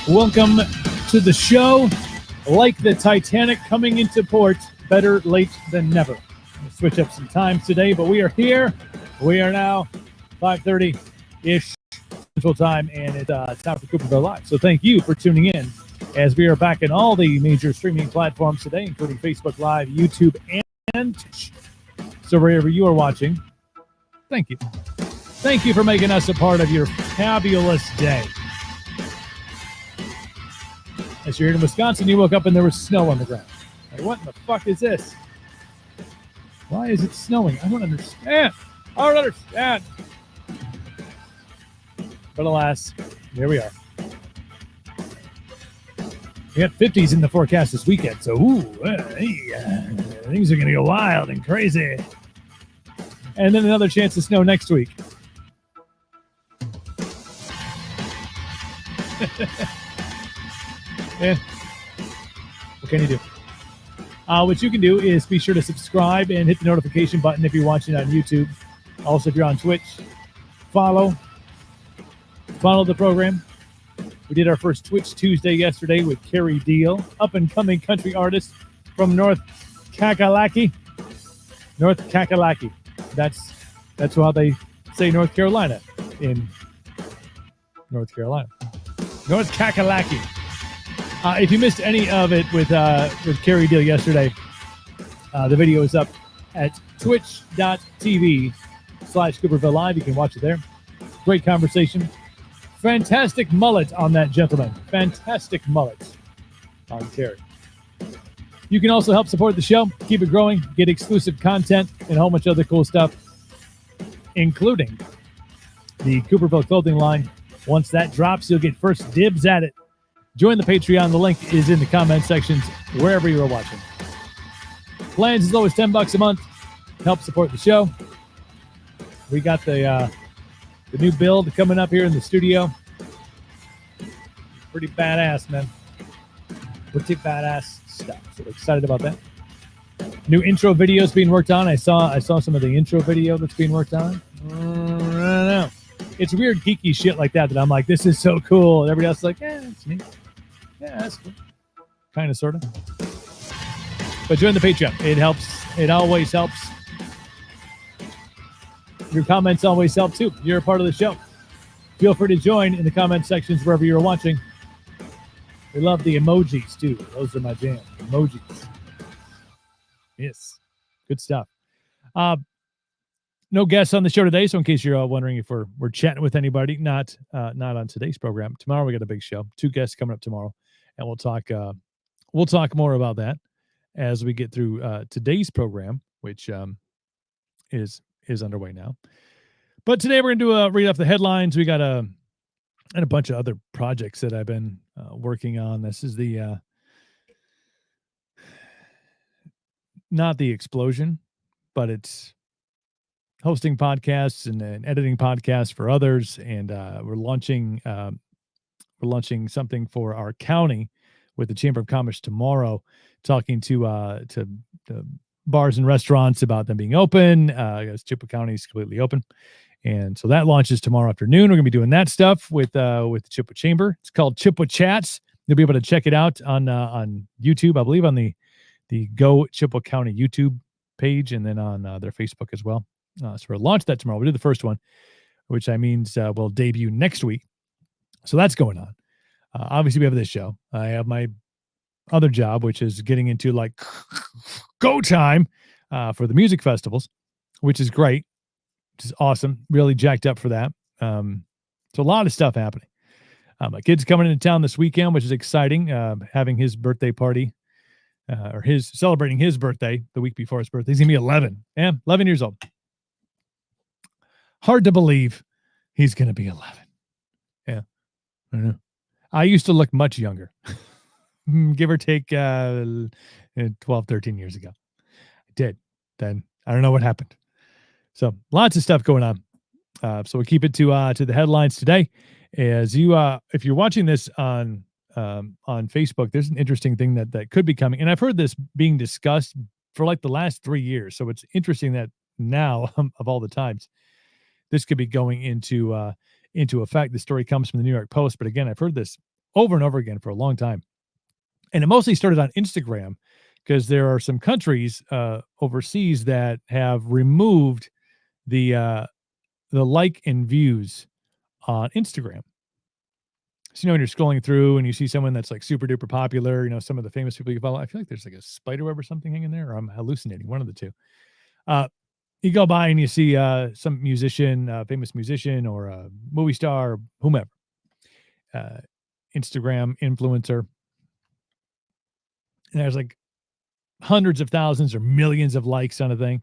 Welcome to the show. Like the Titanic coming into port, better late than never. We'll switch up some times today, but we are here. We are now 5:30-ish Central Time, and it's time for Cooperville Live. So thank you for tuning in as we are back in all the major streaming platforms today, including Facebook Live, YouTube, and Twitch. So wherever you are watching, thank you. Thank you for making us a part of your fabulous day. As you're here in Wisconsin, you woke up and there was snow on the ground. Like, what in the fuck is this? Why is it snowing? I don't understand. I don't understand. But alas, here we are. We got 50s in the forecast this weekend, so things are going to go wild and crazy. And then another chance of snow next week. Yeah. What can you do? What you can do is be sure to subscribe and hit the notification button if you're watching on YouTube. Also, if you're on Twitch, follow the program. We did our first Twitch Tuesday yesterday with Carrie Deal, up-and-coming country artist from North Kakalaki. That's how they say North Carolina in North Carolina. North Kakalaki. If you missed any of it with Carrie Deal yesterday, the video is up at twitch.tv/Cooperville Live. You can watch it there. Great conversation. Fantastic mullet on that gentleman. Fantastic mullet on Carrie. You can also help support the show, keep it growing, get exclusive content, and a whole bunch of other cool stuff, including the Cooperville clothing line. Once that drops, you'll get first dibs at it. Join the Patreon. The link is in the comment sections wherever you are watching. Plans is always $10 a month. Help support the show. We got the new build coming up here in the studio. Pretty badass, man. Pretty badass stuff. So we're excited about that. New intro videos being worked on. I saw some of the intro video that's being worked on. I don't know. It's weird geeky shit like that I'm like, this is so cool. And everybody else is like, it's neat. Yeah, that's cool. Kind of, sort of. But join the Patreon. It helps. It always helps. Your comments always help, too. You're a part of the show. Feel free to join in the comment sections wherever you're watching. We love the emojis, too. Those are my jam. Emojis. Yes. Good stuff. No guests on the show today, so in case you're wondering if we're chatting with anybody, not on today's program. Tomorrow we got a big show. 2 guests coming up tomorrow, and we'll talk more about that as we get through today's program, which is underway now. But today we're going to read off the headlines. We got and a bunch of other projects that I've been working on. This is the not the explosion, but it's hosting podcasts and editing podcasts for others, and we're launching something for our county with the Chamber of Commerce tomorrow, talking to bars and restaurants about them being open. I guess Chippewa County is completely open, and so that launches tomorrow afternoon. We're gonna be doing that stuff with the Chippewa Chamber. It's called Chippewa Chats. You'll be able to check it out on YouTube, I believe, on the Go Chippewa County YouTube page, and then on their Facebook as well. So we'll launch that tomorrow. We'll do the first one, which means we'll debut next week. So that's going on. Obviously, we have this show. I have my other job, which is getting into like go time for the music festivals, which is great, which is awesome. Really jacked up for that. So a lot of stuff happening. My kid's coming into town this weekend, which is exciting. Having his birthday party, or celebrating his birthday the week before his birthday. He's gonna be 11. Yeah, 11 years old. Hard to believe he's going to be 11. Yeah. I don't know. I used to look much younger, give or take 12, 13 years ago. I did. Then I don't know what happened. So lots of stuff going on. So we'll keep it to the headlines today. As you, if you're watching this on Facebook, there's an interesting thing that could be coming. And I've heard this being discussed for like the last 3 years. So it's interesting that now of all the times, this could be going into effect. The story comes from the New York Post, but again, I've heard this over and over again for a long time. And it mostly started on Instagram because there are some countries overseas that have removed the like and views on Instagram. So, when you're scrolling through and you see someone that's like super duper popular, some of the famous people you follow, I feel like there's like a spider web or something hanging there, or I'm hallucinating, one of the two. Uh, you go by and you see some musician, famous musician or a movie star, or whomever, uh, Instagram influencer. And there's like hundreds of thousands or millions of likes on a thing.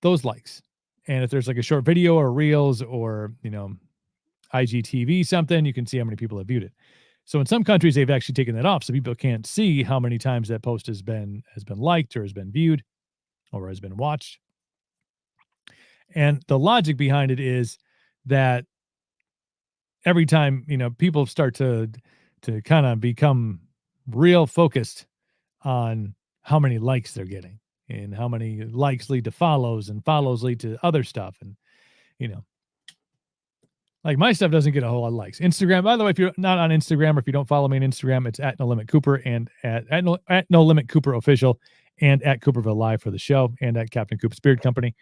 Those likes. And if there's like a short video or reels or, IGTV something, you can see how many people have viewed it. So in some countries, they've actually taken that off, so people can't see how many times that post has been liked or has been viewed or has been watched. And the logic behind it is that every time people start to kind of become real focused on how many likes they're getting and how many likes lead to follows and follows lead to other stuff, and you know like my stuff doesn't get a whole lot of likes. Instagram, by the way, if you're not on Instagram or if you don't follow me on Instagram, it's at No Limit Cooper and at No Limit Cooper Official and at Cooperville Live for the show and at Captain Coop's Beard Company,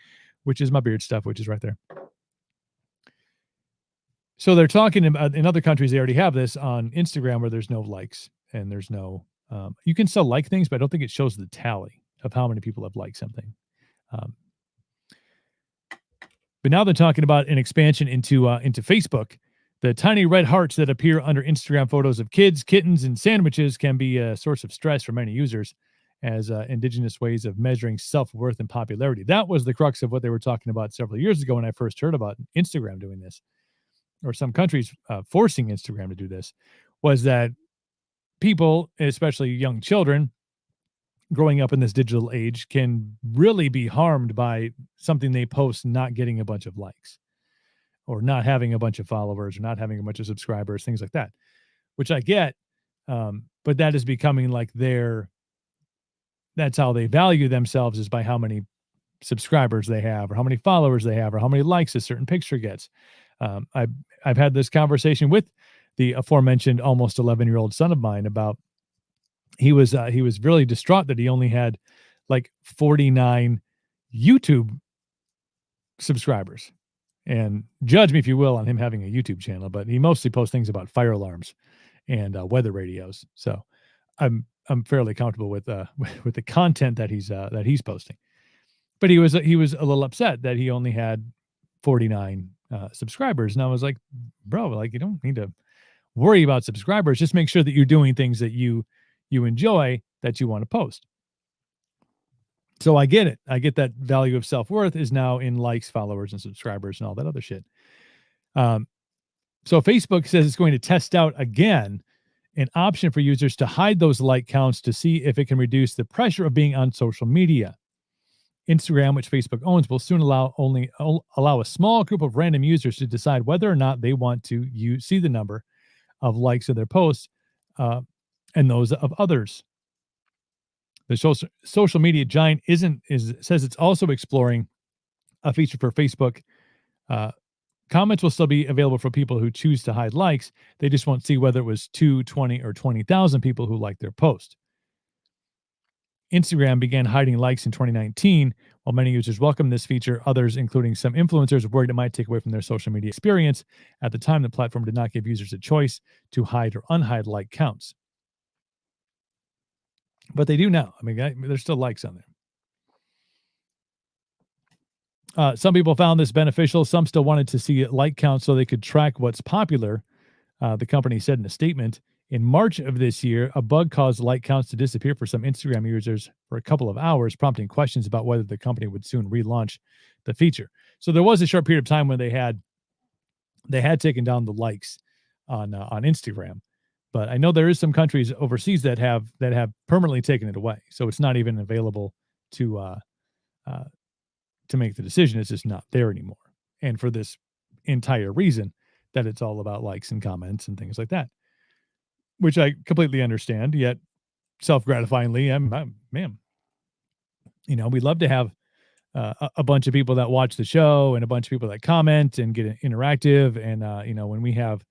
which is my beard stuff, which is right there. So they're talking about in other countries, they already have this on Instagram where there's no likes and there's no, you can still like things, but I don't think it shows the tally of how many people have liked something. But now they're talking about an expansion into Facebook. The tiny red hearts that appear under Instagram photos of kids, kittens, and sandwiches can be a source of stress for many users as indigenous ways of measuring self-worth and popularity. That was the crux of what they were talking about several years ago when I first heard about Instagram doing this, or some countries forcing Instagram to do this, was that people, especially young children, growing up in this digital age can really be harmed by something they post not getting a bunch of likes or not having a bunch of followers or not having a bunch of subscribers, things like that, which I get. But that is becoming like that's how they value themselves, is by how many subscribers they have or how many followers they have or how many likes a certain picture gets. I've had this conversation with the aforementioned almost 11-year-old son of mine about, he was really distraught that he only had like 49 YouTube subscribers. And judge me if you will on him having a YouTube channel, but he mostly posts things about fire alarms and weather radios. So I'm fairly comfortable with with the content that he's posting. But he was a little upset that he only had 49 subscribers, and I was like, bro, like you don't need to worry about subscribers. Just make sure that you're doing things that you enjoy, that you want to post. So I get it. I get that value of self-worth is now in likes, followers, and subscribers and all that other shit. So Facebook says it's going to test out again an option for users to hide those like counts to see if it can reduce the pressure of being on social media. Instagram, which Facebook owns, will soon allow a small group of random users to decide whether or not they want to see the number of likes of their posts and those of others. The social media giant says it's also exploring a feature for Facebook. Comments will still be available for people who choose to hide likes. They just won't see whether it was 2, 20, or 20,000 people who liked their post. Instagram began hiding likes in 2019. While many users welcomed this feature, others, including some influencers, worried it might take away from their social media experience. At the time, the platform did not give users a choice to hide or unhide like counts. But they do now. I mean, there's still likes on there. Some people found this beneficial. Some still wanted to see like counts so they could track what's popular. The company said in a statement, in March of this year, a bug caused like counts to disappear for some Instagram users for a couple of hours, prompting questions about whether the company would soon relaunch the feature. So there was a short period of time when they had taken down the likes on Instagram. But I know there is some countries overseas that have permanently taken it away. So it's not even available to make the decision. It's just not there anymore. And for this entire reason, that it's all about likes and comments and things like that, which I completely understand. Yet self-gratifyingly, man, we'd love to have a bunch of people that watch the show and a bunch of people that comment and get interactive. And, when we have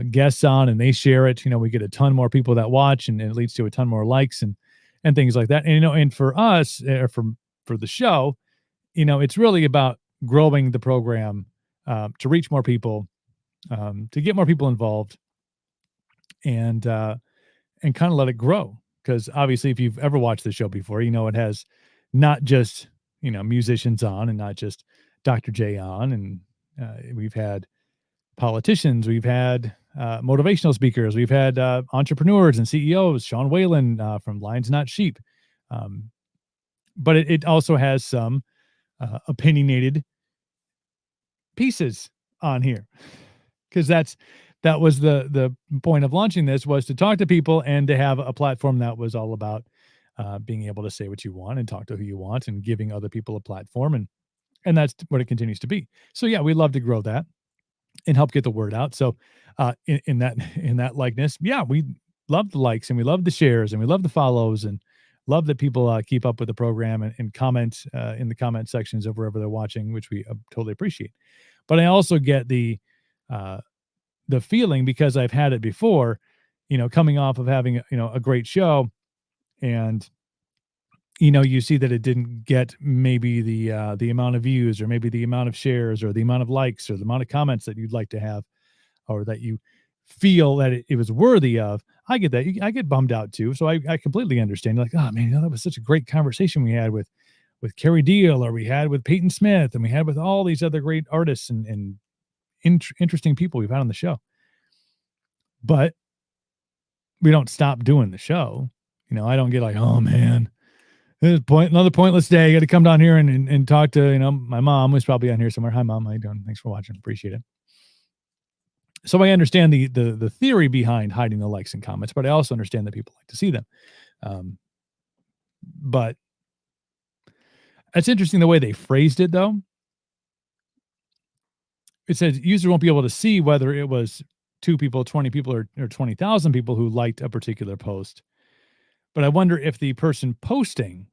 guests on and they share it, we get a ton more people that watch, and it leads to a ton more likes and things like that. And for us, for the show, it's really about growing the program, to reach more people, to get more people involved, and kind of let it grow. Because obviously, if you've ever watched the show before, it has not just musicians on, and not just Dr. J on, and we've had politicians, we've had motivational speakers, we've had entrepreneurs and CEOs, Sean Whalen from Lions Not Sheep. But it also has some opinionated pieces on here, because that was the point of launching this, was to talk to people and to have a platform that was all about being able to say what you want and talk to who you want, and giving other people a platform, and that's what it continues to be. So yeah, we love to grow that and help get the word out. So in that likeness, yeah, we love the likes, and we love the shares, and we love the follows, and love that people keep up with the program, and comment in the comment sections of wherever they're watching, which we totally appreciate. But I also get the feeling, because I've had it before, coming off of having a great show, and you see that it didn't get maybe the amount of views, or maybe the amount of shares, or the amount of likes, or the amount of comments that you'd like to have, or that you feel that it was worthy of. I get that. I get bummed out too. So I completely understand. Like, oh man, that was such a great conversation we had with Carrie Deal, or we had with Peyton Smith, and we had with all these other great artists and interesting people we've had on the show. But we don't stop doing the show. I don't get like, oh man, another pointless day. I got to come down here and talk to, my mom, who's probably on here somewhere. Hi mom, how you doing? Thanks for watching. Appreciate it. So I understand the theory behind hiding the likes and comments, but I also understand that people like to see them. But it's interesting the way they phrased it, though. It says users won't be able to see whether it was 2 people, 20 people, or 20,000 people who liked a particular post. But I wonder if the person posting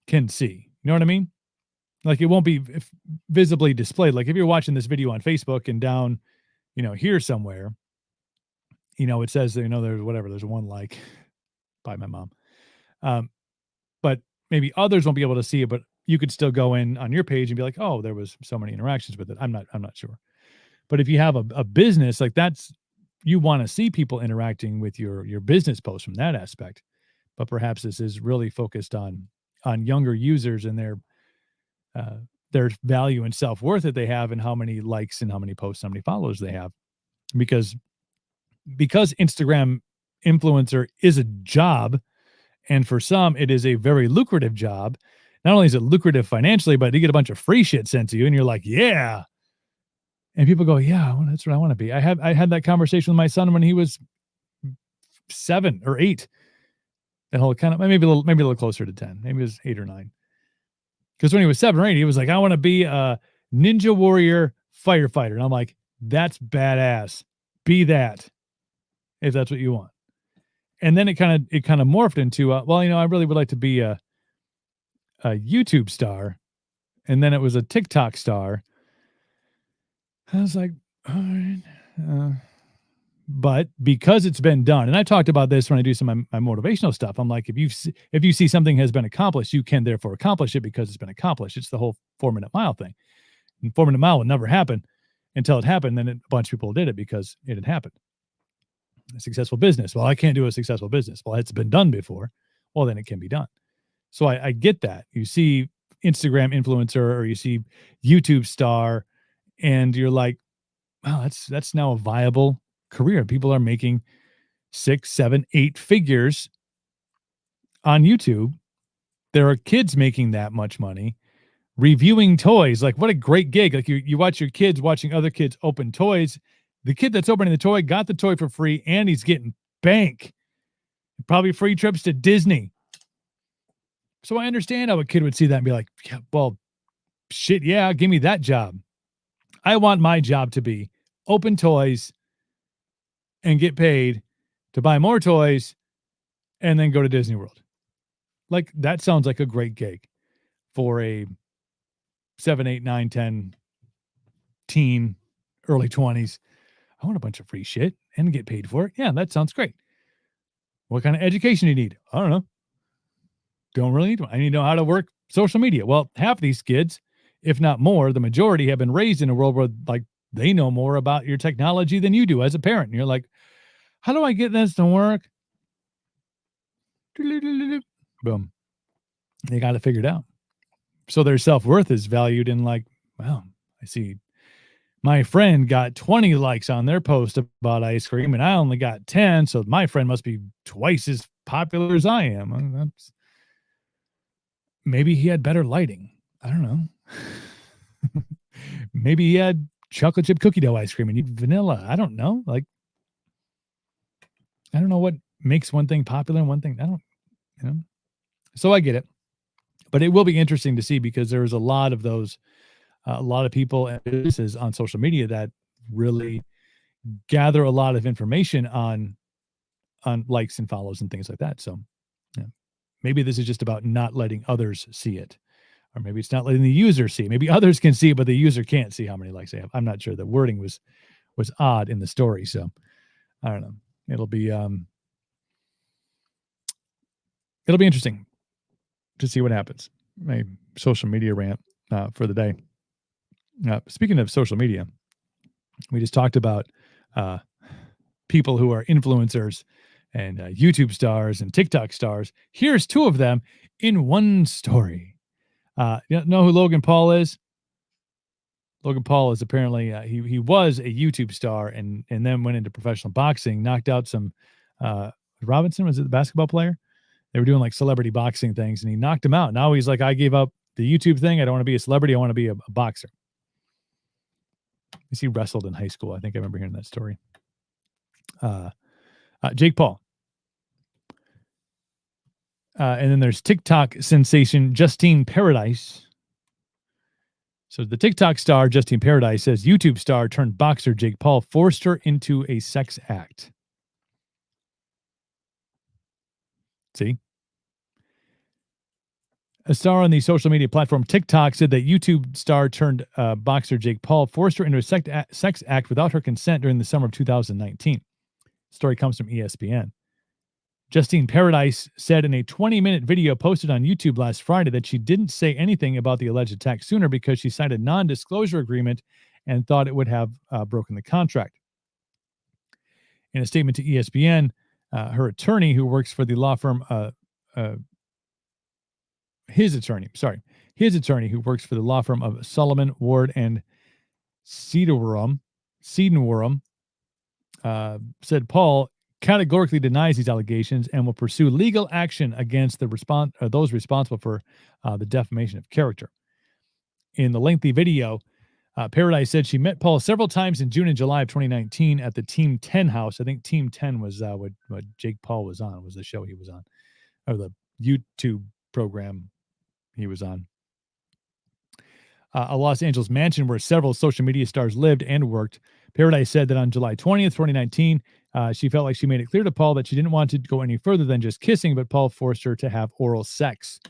can see. You know what I mean? Like, it won't be visibly displayed. Like, if you're watching this video on Facebook, and down, here somewhere, it says, there's one like by my mom. But maybe others won't be able to see it, but you could still go in on your page and be like, oh, there was so many interactions with it. I'm not sure. But if you have a business, like, you want to see people interacting with your business post from that aspect. But perhaps this is really focused on younger users, and their value and self-worth that they have, and how many likes and how many posts, how many followers they have. Because Instagram influencer is a job, and for some it is a very lucrative job. Not only is it lucrative financially, but you get a bunch of free shit sent to you, and you're like, yeah. And people go, yeah, well, that's what I want to be. I had that conversation with my son when he was 7 or 8. That whole kind of, maybe a little closer to 10. Maybe it was 8 or 9. Because when he was 7 or 8, he was like, I want to be a Ninja Warrior firefighter. And I'm like, that's badass. Be that, if that's what you want. And then it kind of morphed into, I really would like to be a YouTube star. And then it was a TikTok star. I was like, all right. But because it's been done, and I talked about this when I do some of my motivational stuff, I'm like, if you see something has been accomplished, you can therefore accomplish it because it's been accomplished. It's the whole 4-minute mile thing. And 4-minute mile would never happen until it happened. Then a bunch of people did it because it had happened. A successful business. Well, I can't do a successful business. Well, it's been done before. Well, then it can be done. So I get that. You see Instagram influencer, or you see YouTube star, and you're like, wow, that's now a viable career. People are making 6, 7, 8 figures on YouTube. There are kids making that much money reviewing toys. Like, what a great gig. Like, you watch your kids watching other kids open toys. The kid that's opening the toy got the toy for free, and he's getting bank. Probably free trips to Disney. So I understand how a kid would see that and be like, yeah, well, shit, yeah, give me that job. I want my job to be open toys and get paid to buy more toys and then go to Disney World. Like, that sounds like a great gig for a 7, 8, 9, 10 teen, early 20s. I want a bunch of free shit and get paid for it. Yeah, that sounds great. What kind of education do you need? I don't know. Don't really need one. I need to know how to work social media. Well, half of these kids, if not more, the majority have been raised in a world where like they know more about your technology than you do as a parent. And you're like, how do I get this to work? Boom. They got to figure it out. So their self-worth is valued in like, wow, I see my friend got 20 likes on their post about ice cream and I only got 10. So my friend must be twice as popular as I am. That's, maybe he had better lighting. I don't know. Maybe he had chocolate chip cookie dough ice cream and you vanilla. I don't know. Like, I don't know what makes one thing popular and one thing. I don't, you know. So I get it. But it will be interesting to see because there's a lot of those, a lot of people and businesses on social media that really gather a lot of information on likes and follows and things like that. So yeah, maybe this is just about not letting others see it, or maybe it's not letting the user see it. Maybe others can see it, but the user can't see how many likes they have. I'm not sure. The wording was odd in the story, so I don't know. It'll be interesting to see what happens. My social media rant for the day. Speaking of social media, we just talked about people who are influencers and YouTube stars and TikTok stars. Here's two of them in one story. You know who Logan Paul is? Logan Paul is apparently he was a YouTube star and then went into professional boxing, knocked out some Robinson, was it the basketball player? They were doing like celebrity boxing things and he knocked him out. Now he's like, I gave up the YouTube thing. I don't want to be a celebrity. I want to be a boxer. He wrestled in high school. I think I remember hearing that story. Jake Paul. And then there's TikTok sensation Justine Paradise. So the TikTok star Justine Paradise says YouTube star turned boxer Jake Paul forced her into a sex act. See? A star on the social media platform TikTok said that YouTube star turned boxer Jake Paul forced her into a sex act without her consent during the summer of 2019. Story comes from ESPN. Justine Paradise said in a 20-minute video posted on YouTube last Friday that she didn't say anything about the alleged attack sooner because she signed a non-disclosure agreement and thought it would have broken the contract. In a statement to ESPN, her attorney, who works for the law firm, his attorney, who works for the law firm of Solomon, Ward, and Cedarworm, said Paul categorically denies these allegations and will pursue legal action against those responsible for the defamation of character. In the lengthy video, Paradise said she met Paul several times in June and July of 2019 at the Team 10 house. I think Team 10 was what Jake Paul was on, was the show he was on, or the YouTube program he was on. A Los Angeles mansion where several social media stars lived and worked. Paradise said that on July 20th, 2019, she felt like she made it clear to Paul that she didn't want to go any further than just kissing, but Paul forced her to have oral sex.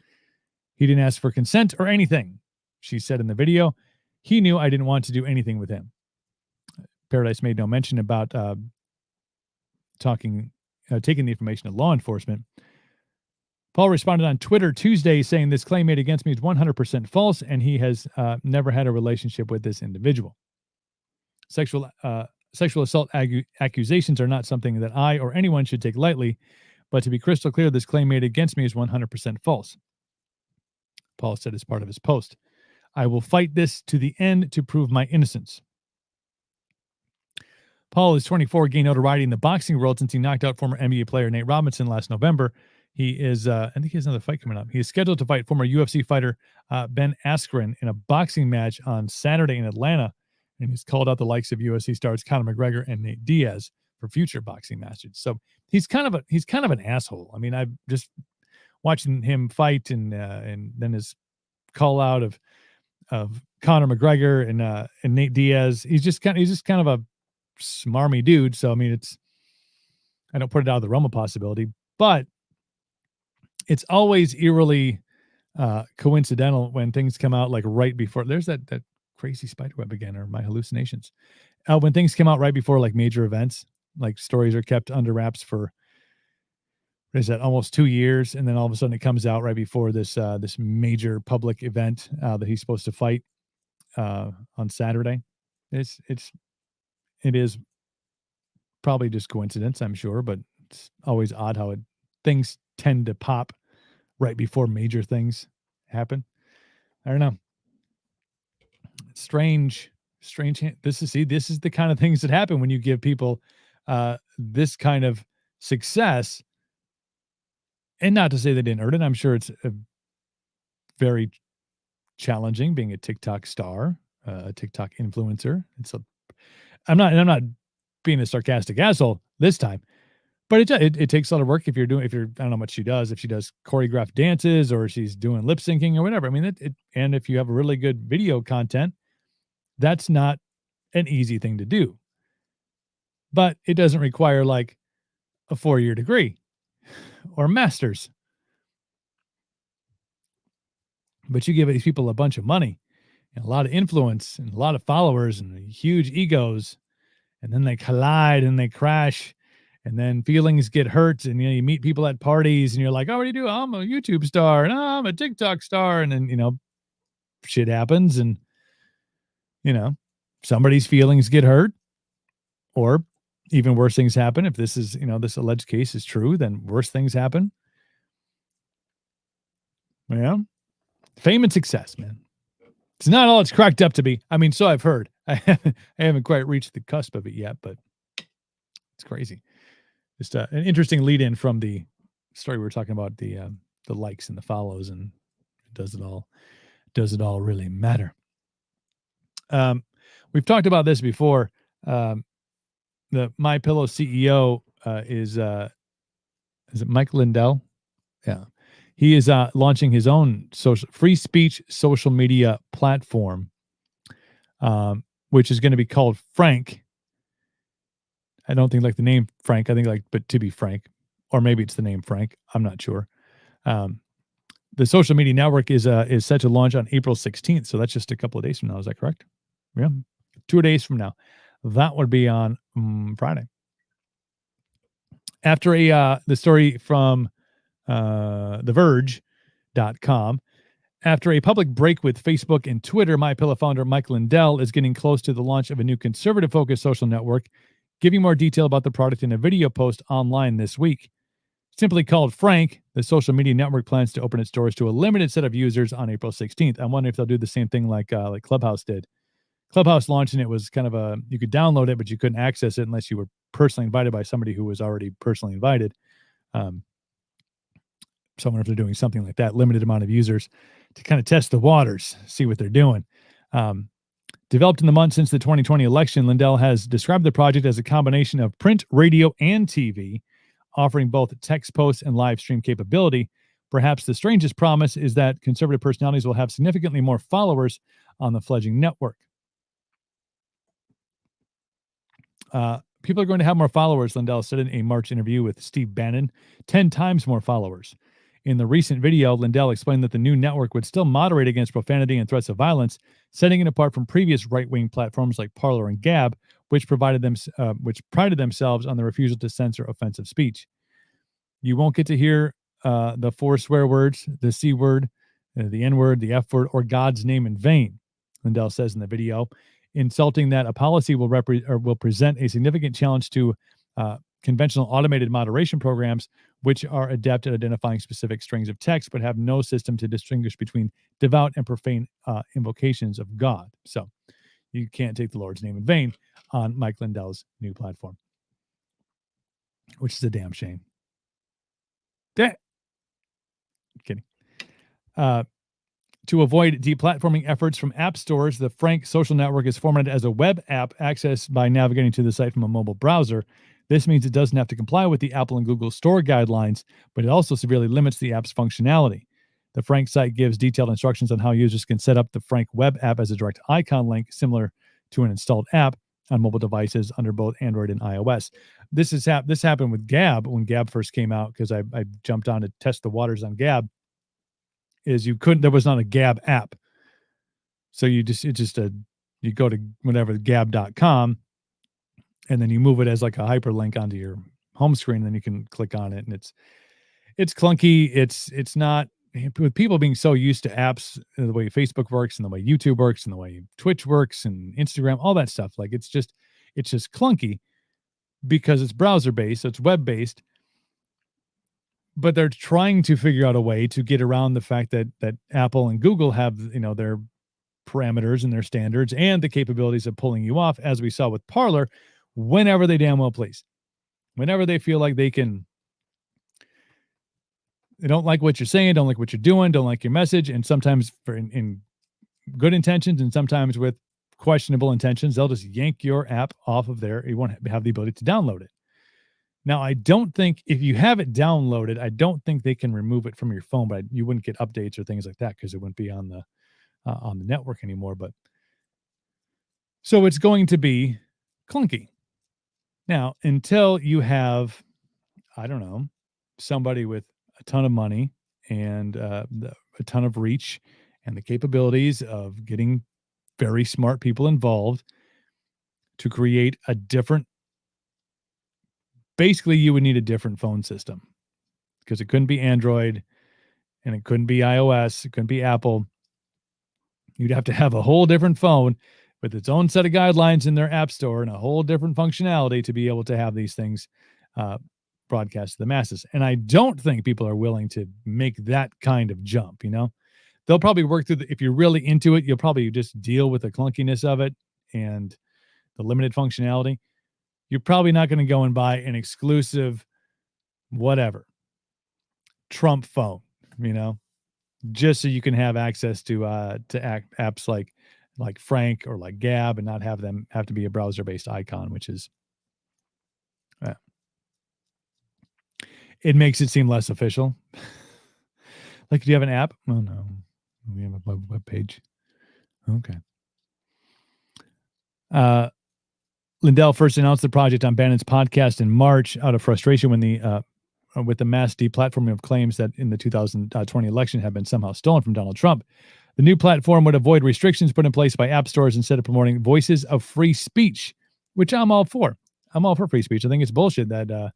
He didn't ask for consent or anything, she said in the video. He knew I didn't want to do anything with him. Paradise made no mention about taking the information to law enforcement. Paul responded on Twitter Tuesday saying this claim made against me is 100% false and he has never had a relationship with this individual. Sexual assault accusations are not something that I or anyone should take lightly, but to be crystal clear, this claim made against me is 100% false. Paul said as part of his post, I will fight this to the end to prove my innocence. Paul is 24, gained notoriety in the boxing world since he knocked out former NBA player Nate Robinson last November. He is, I think he has another fight coming up. He is scheduled to fight former UFC fighter Ben Askren in a boxing match on Saturday in Atlanta. And he's called out the likes of UFC stars Conor McGregor and Nate Diaz for future boxing matches. So he's kind of an asshole. I mean, I've just watching him fight and then his call out of Conor McGregor and Nate Diaz. He's just kind of a smarmy dude. So I mean, I don't put it out of the realm of possibility, but it's always eerily coincidental when things come out like right before. There's that crazy spider web again, or my hallucinations. when things come out right before like major events, like stories are kept under wraps for what is that, almost 2 years, and then all of a sudden it comes out right before this major public event that he's supposed to fight on Saturday. It's it is probably just coincidence, I'm sure, but it's always odd how things tend to pop right before major things happen. I don't know. It's strange, strange. This is the kind of things that happen when you give people this kind of success. And not to say they didn't earn it. I'm sure it's very challenging being a TikTok star, a TikTok influencer. I'm not being a sarcastic asshole this time, but it takes a lot of work if you're, I don't know what she does, if she does choreographed dances or she's doing lip syncing or whatever. I mean, and if you have really good video content, that's not an easy thing to do, but it doesn't require like a 4-year degree or a master's. But you give these people a bunch of money and a lot of influence and a lot of followers and huge egos, and then they collide and they crash, and then feelings get hurt, and you meet people at parties and you're like, oh, what do you do? I'm a YouTube star, and I'm a TikTok star, and then shit happens, and somebody's feelings get hurt, or even worse things happen. If this is this alleged case is true, then worse things happen. Yeah, fame and success, man. It's not all it's cracked up to be. I mean, so I've heard. I haven't quite reached the cusp of it yet, but it's crazy. Just an interesting lead in from the story we were talking about, the likes and the follows, and does it all really matter? We've talked about this before. The MyPillow CEO is it Mike Lindell? Yeah. He is launching his own free speech social media platform, which is going to be called Frank. I don't think like the name Frank. I think but to be frank, or maybe it's the name Frank. I'm not sure. The social media network is set to launch on April 16th. So that's just a couple of days from now. Is that correct? Yeah. 2 days from now. That would be on Friday. After the story from TheVerge.com, after a public break with Facebook and Twitter, MyPillow founder Mike Lindell is getting close to the launch of a new conservative-focused social network, giving more detail about the product in a video post online this week. Simply called Frank, the social media network plans to open its doors to a limited set of users on April 16th. I'm wondering if they'll do the same thing like Clubhouse did. Clubhouse launched, and it was kind of you could download it, but you couldn't access it unless you were personally invited by somebody who was already personally invited. So I wonder if they're doing something like that, limited amount of users to kind of test the waters, see what they're doing. Developed in the months since the 2020 election, Lindell has described the project as a combination of print, radio, and TV, offering both text posts and live stream capability. Perhaps the strangest promise is that conservative personalities will have significantly more followers on the fledgling network. People are going to have more followers, Lindell said in a March interview with Steve Bannon, 10 times more followers. In the recent video, Lindell explained that the new network would still moderate against profanity and threats of violence, setting it apart from previous right-wing platforms like Parler and Gab, which prided themselves on the refusal to censor offensive speech. You won't get to hear the 4 swear words, the C word, the N word, the F word, or God's name in vain, Lindell says in the video, insulting that a policy will present a significant challenge to conventional automated moderation programs, which are adept at identifying specific strings of text, but have no system to distinguish between devout and profane invocations of God. So you can't take the Lord's name in vain on Mike Lindell's new platform, which is a damn shame. Kidding. To avoid deplatforming efforts from app stores, the Frank social network is formatted as a web app accessed by navigating to the site from a mobile browser. This means it doesn't have to comply with the Apple and Google store guidelines, but it also severely limits the app's functionality. The Frank site gives detailed instructions on how users can set up the Frank web app as a direct icon link, similar to an installed app on mobile devices under both Android and iOS. This happened with Gab when Gab first came out, because I jumped on to test the waters on Gab. There was not a Gab app. So you go to whatever, gab.com, and then you move it as like a hyperlink onto your home screen, and then you can click on it, and it's clunky. It's not, with people being so used to apps, the way Facebook works and the way YouTube works and the way Twitch works and Instagram, all that stuff. Like it's just clunky because it's browser based, so it's web based. But they're trying to figure out a way to get around the fact that Apple and Google have, their parameters and their standards and the capabilities of pulling you off, as we saw with Parler, whenever they damn well please. Whenever they feel like they don't like what you're saying, don't like what you're doing, don't like your message, and sometimes in good intentions and sometimes with questionable intentions, they'll just yank your app off of there. You won't have the ability to download it. Now, I don't think if you have it downloaded, I don't think they can remove it from your phone, but you wouldn't get updates or things like that because it wouldn't be on the network anymore. But so it's going to be clunky. Now, until you have, I don't know, somebody with a ton of money and a ton of reach and the capabilities of getting very smart people involved to create a different, basically you would need a different phone system because it couldn't be Android and it couldn't be iOS. It couldn't be Apple. You'd have to have a whole different phone with its own set of guidelines in their app store and a whole different functionality to be able to have these things broadcast to the masses. And I don't think people are willing to make that kind of jump, They'll probably work through if you're really into it, you'll probably just deal with the clunkiness of it and the limited functionality. You're probably not going to go and buy an exclusive whatever Trump phone, just so you can have access to apps like Frank or like Gab and not have them have to be a browser based icon, which is it makes it seem less official. Like, do you have an app? Oh no, we have a web page. Okay. Lindell first announced the project on Bannon's podcast in March out of frustration with the mass deplatforming of claims that in the 2020 election have been somehow stolen from Donald Trump. The new platform would avoid restrictions put in place by app stores instead of promoting voices of free speech, which I'm all for. I'm all for free speech. I think it's bullshit that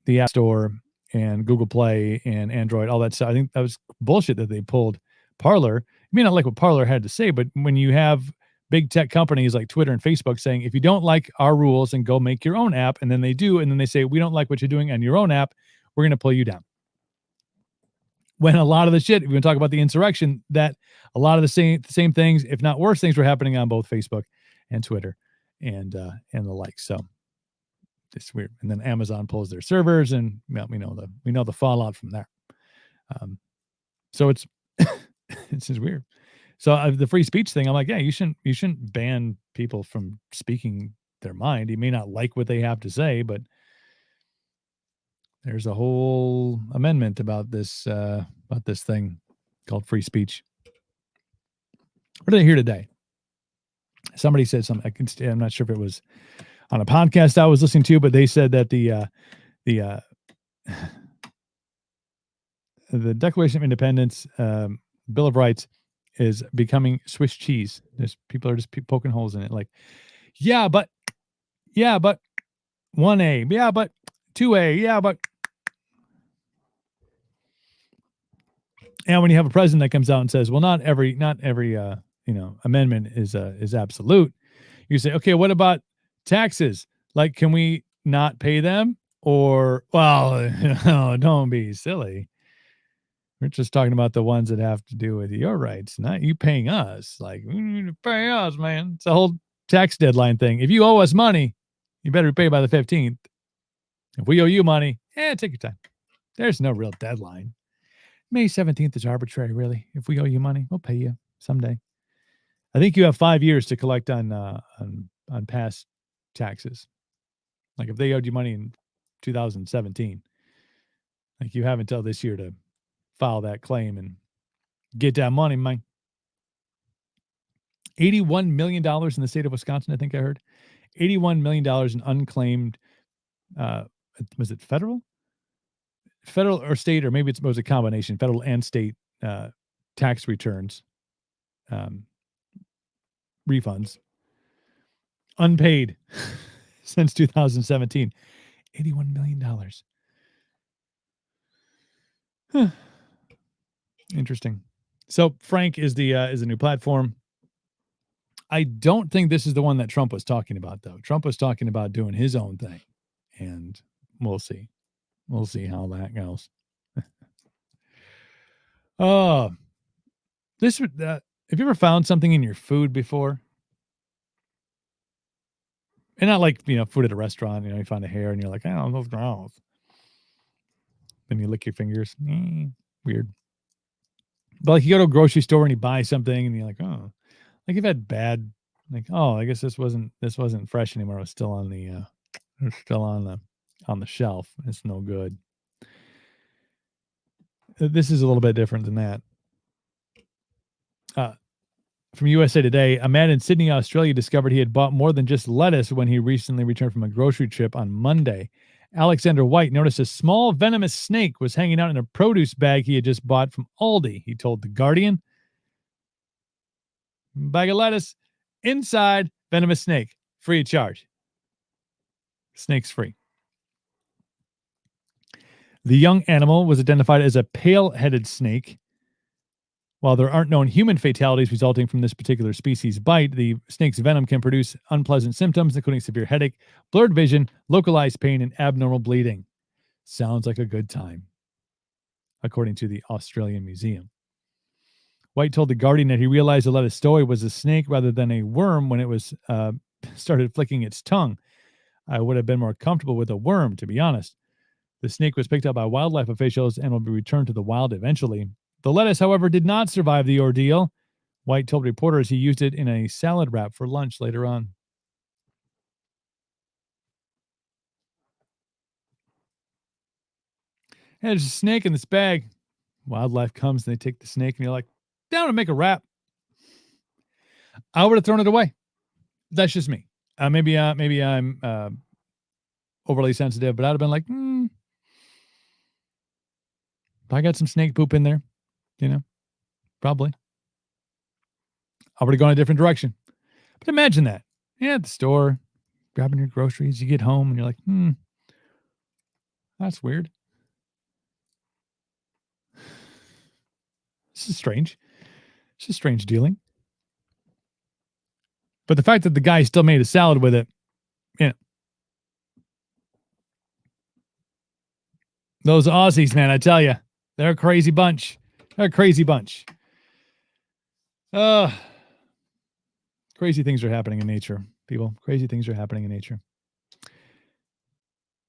the App Store and Google Play and Android, all that stuff. I think that was bullshit that they pulled Parler. You may not like what Parler had to say, but when you have big tech companies like Twitter and Facebook saying, if you don't like our rules, and go make your own app, and then they do, and then they say, we don't like what you're doing on your own app, we're going to pull you down. When a lot of the shit, we're going to talk about the insurrection, that a lot of the same things, if not worse things, were happening on both Facebook and Twitter and the like. So it's weird. And then Amazon pulls their servers, and we know the fallout from there. So it's it's just weird. So the free speech thing, I'm like, yeah, you shouldn't ban people from speaking their mind. You may not like what they have to say, but there's a whole amendment about this thing called free speech. What did I hear today? Somebody said something. I'm not sure if it was on a podcast I was listening to, but they said that the Declaration of Independence, Bill of Rights, is becoming Swiss cheese. People are just poking holes in it. Like, yeah, but 1A, yeah, but 2A, yeah, but. And when you have a president that comes out and says, well, not every amendment is absolute. You say, okay, what about taxes? Like, can we not pay them? Or, well, don't be silly. We're just talking about the ones that have to do with your rights, not you paying us. Like, we need to pay us, man. It's a whole tax deadline thing. If you owe us money, you better pay by the 15th. If we owe you money, take your time. There's no real deadline. May 17th is arbitrary, really. If we owe you money, we'll pay you someday. I think you have 5 years to collect on past taxes. Like if they owed you money in 2017, like you have until this year to file that claim and get that money, man. $81 million in the state of Wisconsin, I think I heard. $81 million in unclaimed, was it federal or state, or maybe it was a combination, federal and state tax returns, refunds, unpaid since 2017. $81 million. Huh. Interesting. So Frank is the new platform. I don't think this is the one that Trump was talking about, though. Trump was talking about doing his own thing, and we'll see. We'll see how that goes. Oh, this would. Have you ever found something in your food before? And not like food at a restaurant. You find a hair and you're like, oh, those gross. Then you lick your fingers. Weird. But like you go to a grocery store and you buy something and you're like, oh, like you've had bad, like, oh, I guess this wasn't fresh anymore. It was still on the shelf. It's no good. This is a little bit different than that. From USA Today, a man in Sydney, Australia discovered he had bought more than just lettuce when he recently returned from a grocery trip on Monday. Alexander White noticed a small venomous snake was hanging out in a produce bag he had just bought from Aldi, he told The Guardian. Bag of lettuce, inside, venomous snake, free of charge. Snake's free. The young animal was identified as a pale-headed snake. While there aren't known human fatalities resulting from this particular species bite, the snake's venom can produce unpleasant symptoms, including severe headache, blurred vision, localized pain, and abnormal bleeding. Sounds like a good time, according to the Australian Museum. White told The Guardian that he realized the lettuce story was a snake rather than a worm when it was started flicking its tongue. I would have been more comfortable with a worm, to be honest. The snake was picked up by wildlife officials and will be returned to the wild eventually. The lettuce, however, did not survive the ordeal. White told reporters he used it in a salad wrap for lunch later on. Hey, there's a snake in this bag. Wildlife comes and they take the snake and you're like, down to make a wrap. I would have thrown it away. That's just me. Maybe I'm overly sensitive, but I'd have been like, if I got some snake poop in there, probably. I would have gone a different direction. But imagine that. Yeah, at the store, grabbing your groceries, you get home and you're like, that's weird. This is strange. It's a strange dealing. But the fact that the guy still made a salad with it, those Aussies, man, I tell you, they're a crazy bunch. They're a crazy bunch. Crazy things are happening in nature, people. Crazy things are happening in nature.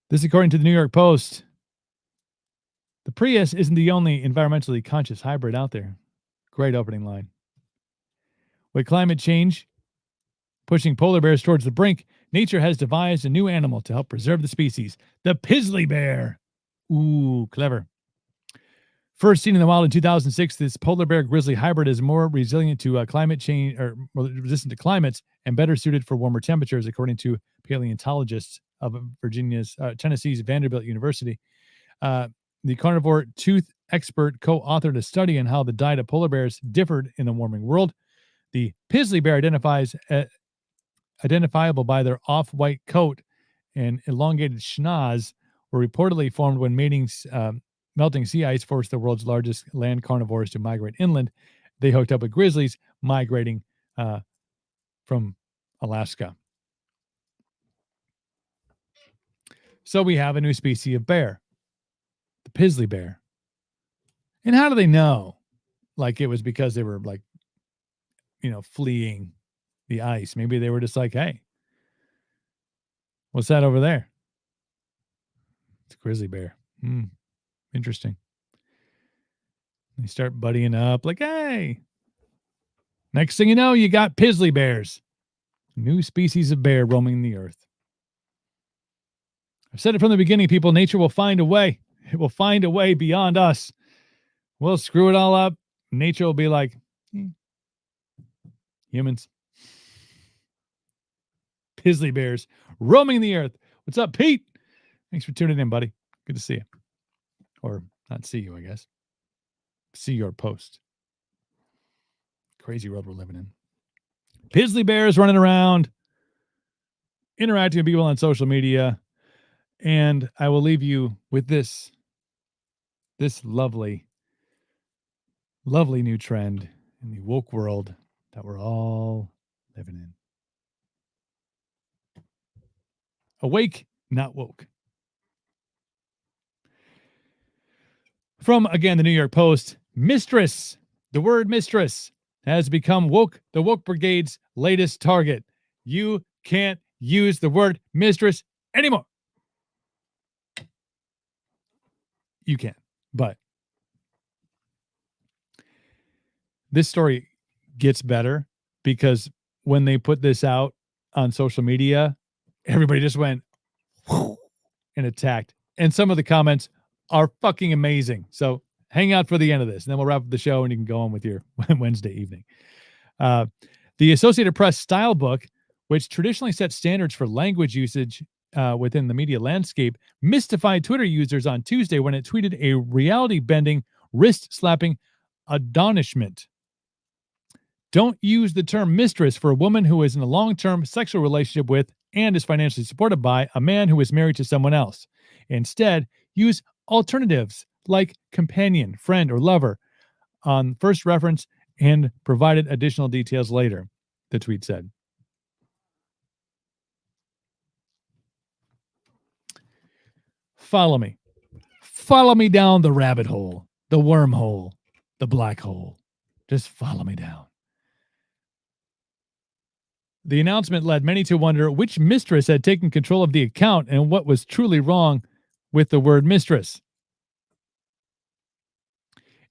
This, according to the New York Post, the Prius isn't the only environmentally conscious hybrid out there. Great opening line. With climate change pushing polar bears towards the brink, nature has devised a new animal to help preserve the species, the Pizzly bear. Ooh, clever. First seen in the wild in 2006, this polar bear grizzly hybrid is more resilient to climate change, or resistant to climates, and better suited for warmer temperatures, according to paleontologists of Tennessee's Vanderbilt University. The carnivore tooth expert co-authored a study on how the diet of polar bears differed in the warming world. The Pizzly bear identifiable by their off-white coat and elongated schnoz, were reportedly formed when melting sea ice forced the world's largest land carnivores to migrate inland. They hooked up with grizzlies migrating from Alaska. So we have a new species of bear, the Pizzly bear. And how do they know? Like it was because they were like, fleeing the ice. Maybe they were just like, hey, what's that over there? It's a grizzly bear. Interesting. They start buddying up like, hey. Next thing you know, you got Pizzly bears. New species of bear roaming the earth. I've said it from the beginning, people. Nature will find a way. It will find a way beyond us. We'll screw it all up. Nature will be like, humans. Pizzly bears roaming the earth. What's up, Pete? Thanks for tuning in, buddy. Good to see you. Or not see you, I guess. See your post. Crazy world we're living in. Pizzly bears running around. interacting with people on social media. And I will leave you with this lovely, lovely new trend in the woke world that we're all living in. Awake, not woke. From, again, the New York Post, mistress. The word mistress has become the woke brigade's latest target. You can't use the word mistress anymore. You can, but this story gets better because when they put this out on social media, everybody just went and attacked. And some of the comments are fucking amazing. So hang out for the end of this, and then we'll wrap up the show and you can go on with your Wednesday evening. The Associated Press style book, which traditionally sets standards for language usage within the media landscape, mystified Twitter users on Tuesday when it tweeted a reality-bending, wrist-slapping admonishment. Don't use the term mistress for a woman who is in a long-term sexual relationship with and is financially supported by a man who is married to someone else. Instead, use alternatives like companion, friend, or lover on first reference and provided additional details later, the tweet said. Follow me. Follow me down the rabbit hole, the wormhole, the black hole. Just follow me down. The announcement led many to wonder which mistress had taken control of the account and what was truly wrong with the word mistress.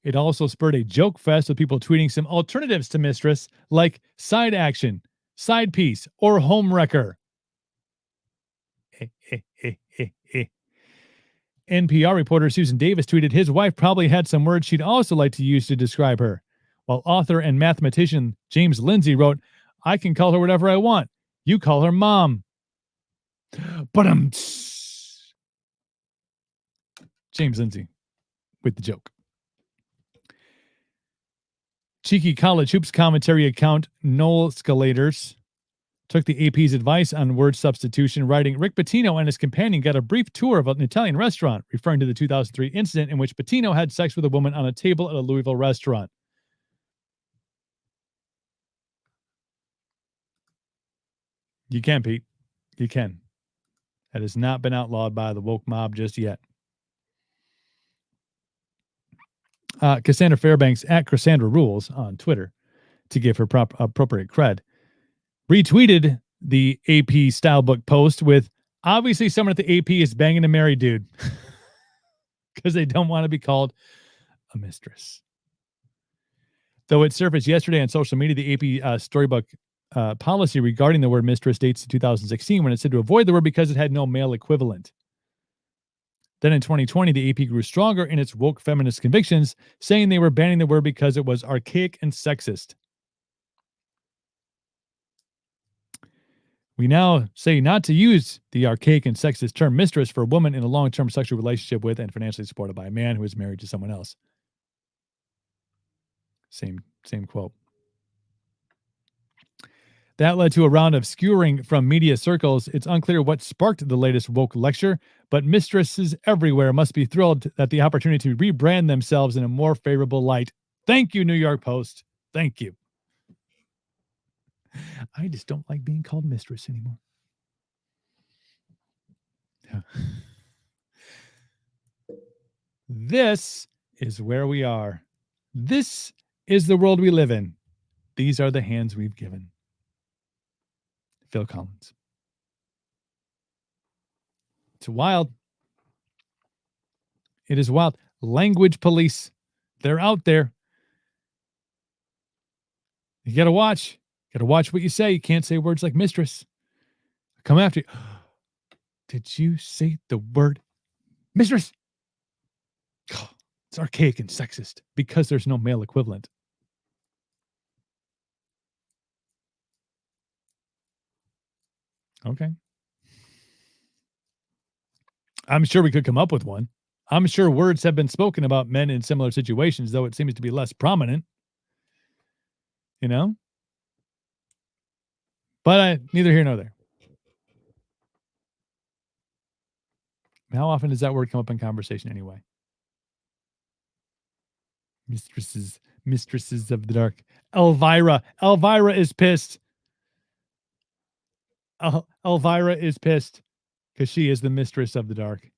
It also spurred a joke fest with people tweeting some alternatives to mistress like side action, side piece, or home wrecker. NPR reporter Susan Davis tweeted his wife probably had some words she'd also like to use to describe her, while author and mathematician James Lindsay wrote, I can call her whatever I want. You call her mom. But James Lindsay with the joke. Cheeky college hoops commentary account Noel Scalators took the AP's advice on word substitution, writing, Rick Pitino and his companion got a brief tour of an Italian restaurant, referring to the 2003 incident in which Pitino had sex with a woman on a table at a Louisville restaurant. You can, Pete. You can. That has not been outlawed by the woke mob just yet. Cassandra Fairbanks at Cassandra Rules on Twitter, to give her appropriate cred, retweeted the AP style book post with, obviously someone at the AP is banging a married dude because they don't want to be called a mistress. Though it surfaced yesterday on social media, the AP storybook policy regarding the word mistress dates to 2016 when it said to avoid the word because it had no male equivalent. Then in 2020, the AP grew stronger in its woke feminist convictions, saying they were banning the word because it was archaic and sexist. We now say not to use the archaic and sexist term mistress for a woman in a long-term sexual relationship with and financially supported by a man who is married to someone else. Same quote. That led to a round of skewering from media circles. It's unclear what sparked the latest woke lecture, but mistresses everywhere must be thrilled at the opportunity to rebrand themselves in a more favorable light. Thank you, New York Post. Thank you. I just don't like being called mistress anymore. Yeah. This is where we are. This is the world we live in. These are the hands we've given. Phil Collins. It's wild. It is wild. Language police. They're out there. You got to watch. Got to watch what you say. You can't say words like mistress. Come after you. Did you say the word mistress? Oh, it's archaic and sexist because there's no male equivalent. Okay. I'm sure we could come up with one. I'm sure words have been spoken about men in similar situations, though it seems to be less prominent. You know? But neither here nor there. How often does that word come up in conversation anyway? Mistresses of the dark. Elvira. Elvira is pissed. Elvira is pissed because she is the mistress of the dark.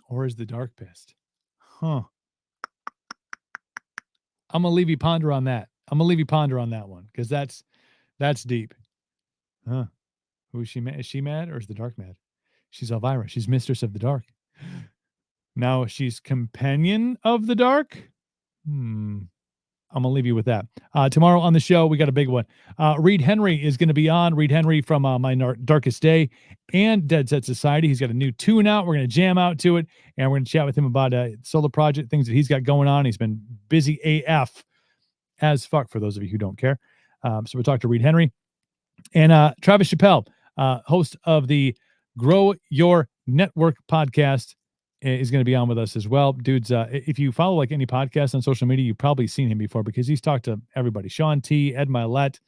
Or is the dark pissed? Huh. I'm gonna leave you ponder on that. I'm gonna leave you ponder on that one because that's deep. Huh. Who is she mad? Is she mad or is the dark mad? She's Elvira. She's mistress of the dark. Now she's companion of the dark. I'm gonna leave you with that. Tomorrow on the show, we got a big one. Reed Henry is going to be on. Reed Henry from My Darkest Day and Dead Set Society. He's got a new tune out. We're going to jam out to it, and we're going to chat with him about a solo project, things that he's got going on. He's been busy AF as fuck for those of you who don't care. So we'll talk to Reed Henry and Travis Chappelle, host of the Grow Your Network podcast, is going to be on with us as well. Dude's, if you follow like any podcast on social media, you've probably seen him before because he's talked to everybody. Sean T, Ed Milet,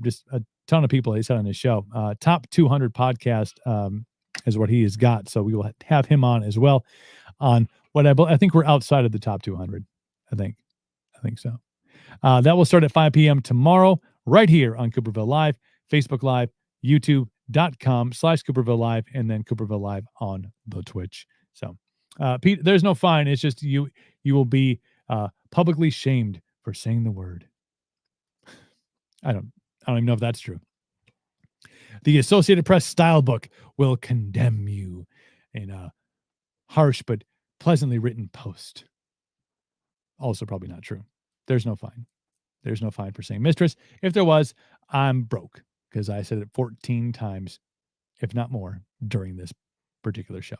just a ton of people he's had on his show. Top 200 podcast is what he has got. So we will have him on as well on what I think we're outside of the top 200. I think so. That will start at 5 p.m. tomorrow right here on Cooperville Live, Facebook Live, youtube.com/Cooperville Live, and then Cooperville Live on the Twitch. So, Pete, there's no fine. It's just you will be publicly shamed for saying the word. I don't even know if that's true. The Associated Press style book will condemn you in a harsh but pleasantly written post. Also probably not true. There's no fine. There's no fine for saying mistress. If there was, I'm broke because I said it 14 times, if not more, during this particular show.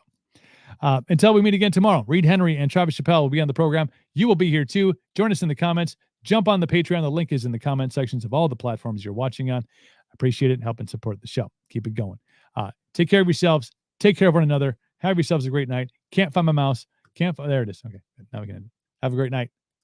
Until we meet again tomorrow, Reed Henry and Travis Chappelle will be on the program. You will be here too. Join us in the comments. Jump on the Patreon. The link is in the comment sections of all the platforms you're watching on. I appreciate it and help and support the show. Keep it going. Take care of yourselves. Take care of one another. Have yourselves a great night. Can't find my mouse. There it is. Okay. Now we can end. Have a great night.